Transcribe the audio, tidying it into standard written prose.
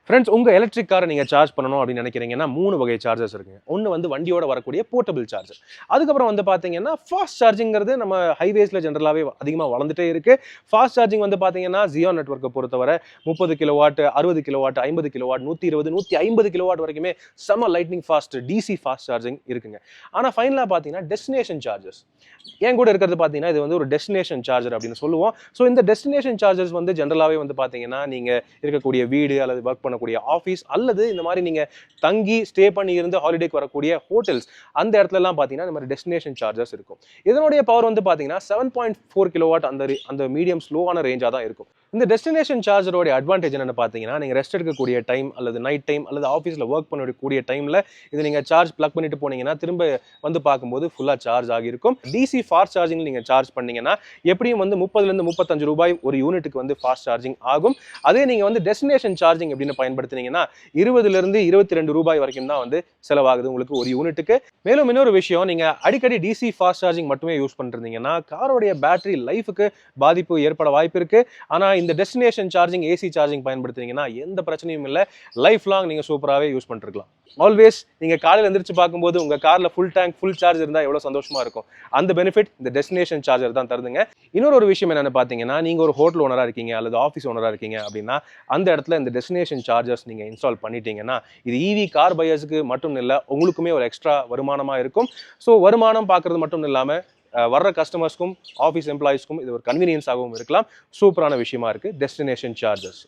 Friends, உங்கள் electric காரை நீங்கள் சார்ஜ் பண்ணணும் அப்படின்னு நினைக்கிறீங்கன்னா 3 வகை சார்ஜர்ஸ் இருக்குங்க. ஒன்று வந்து வண்டியோட வரக்கூடிய போர்ட்டபிள் சார்ஜர். அதுக்கப்புறம் வந்து பார்த்தீங்கன்னா ஃபாஸ்ட் சார்ஜிங்கிறது நம்ம ஹைவேஸில் ஜென்ரலாகவே அதிகமாக வளர்ந்துட்டே இருக்குது. ஃபாஸ்ட் சார்ஜிங் வந்து பார்த்தீங்கன்னா ஜியோ நெட்வொர்க்கை பொறுத்தவரை 30 கிலோவாட், 60 கிலோவாட், 50 கிலோவாட், 120, 150 கிலோவாட் வரைக்குமே செம lightning fast DC fast charging இருக்குங்க. ஆனால் ஃபைனலாக பார்த்தீங்கன்னா டெஸ்டினேஷன் சார்ஜர்ஸ் என் கூட இருக்கிறது பார்த்தீங்கன்னா இது வந்து ஒரு டெஸ்டினேஷன் சார்ஜர் அப்படின்னு சொல்லுவோம். ஸோ இந்த டெஸ்டினேஷன் சார்ஜர்ஸ் வந்து ஜென்ரலாகவே வந்து பார்த்தீங்கன்னா நீங்கள் இருக்கக்கூடிய வீடு அல்லது ஒர்க் பண்ணக்கூடிய ஆஃபீஸ் அல்லது இந்த மாதிரி நீங்கள் தங்கி ஸ்டே பண்ணி இருந்து ஹாலிடேக்கு வரக்கூடிய ஹோட்டல்ஸ் அந்த இடத்துலலாம் பார்த்தீங்கன்னா இந்த மாதிரி டெஸ்டினேஷன் சார்ஜர்ஸ் இருக்கும். இதனுடைய பவர் வந்து பார்த்தீங்கன்னா 7.4 கிலோவாட் அந்த மீடியம் ஸ்லோவான ரேஞ்சாக தான் இருக்கும். இந்த டெஸ்டினேஷன் சார்ஜரோட அட்வான்டேஜ் என்னென்னு பார்த்தீங்கன்னா நீங்கள் ரெஸ்ட் எடுக்கக்கூடிய டைம் அல்லது நைட் டைம் அல்லது ஆஃபீஸில் ஒர்க் பண்ணக்கூடிய டைமில் இது நீங்கள் சார்ஜ் ப்ளக் பண்ணிட்டு போனீங்கன்னா திரும்ப வந்து பார்க்கும்போது ஃபுல்லாக சார்ஜ் ஆகியிருக்கும். டிசி ஃபாஸ்ட் சார்ஜிங் நீங்கள் சார்ஜ் பண்ணீங்கன்னா எப்படியும் வந்து 30லேருந்து 35 ரூபாய் ஒரு யூனிட்டுக்கு வந்து ஃபாஸ்ட் சார்ஜிங் ஆகும். அதே நீங்கள் வந்து டெஸ்டினேஷன் சார்ஜிங் எப்படின்னு பயன்படுத்தினீங்கன்னா 20லேருந்து 22 ரூபாய் வரைக்கும் தான் வந்து செலவாகுது உங்களுக்கு ஒரு யூனிட்டுக்கு. மேலும் இன்னொரு விஷயம், நீங்கள் அடிக்கடி டிசி ஃபாஸ்ட் சார்ஜிங் மட்டுமே யூஸ் பண்ணிருந்தீங்கன்னா காரோடைய பேட்டரி லைஃபுக்கு பாதிப்பு ஏற்பட வாய்ப்பு இருக்கு. ஆனால் இந்த டெஸ்டினேஷன் சார்ஜிங் ஏசி சார்ஜிங் பயன்படுத்துறீங்கன்னா எந்த பிரச்சனையும் இல்லை, லைஃப் லாங் நீங்கள் சூப்பராகவே யூஸ் பண்ணிருக்கலாம். ஆல்வேஸ் நீங்கள் காலையில் எந்திரிச்சு பார்க்கும்போது உங்கள் காரில் ஃபுல் டேங்க் ஃபுல் சார்ஜ் இருந்தால் எவ்வளோ சந்தோஷமா இருக்கும். அந்த பெனிஃபிட் இந்த டெஸ்டினேஷன் சார்ஜர் தான் தருதுங்க. இன்னொரு விஷயம் என்னென்னு பார்த்தீங்கன்னா நீங்கள் ஒரு ஹோட்டல் ஓனராக இருக்கீங்க அல்லது ஆஃபீஸ் ஓனராக இருக்கீங்க அப்படின்னா அந்த இடத்துல இந்த டெஸ்டினேஷன் சார்ஜர்ஸ் நீங்கள் இன்ஸ்டால் பண்ணிட்டீங்கன்னா இது இவி கார் பையர்ஸுக்கு மட்டும் இல்லை உங்களுக்குமே ஒரு எக்ஸ்ட்ரா வருமானமாக இருக்கும். ஸோ வருமானம் பார்க்குறது மட்டும் இல்லாமல் வர்ற கஸ்டமர்ஸ்க்கும் ஆஃபீஸ் எம்ப்ளாயிஸ்க்கும் இது ஒரு கன்வீனியன்ஸாகவும் இருக்கலாம். சூப்பரான விஷயமா இருக்குது டெஸ்டினேஷன் சார்ஜர்ஸ்.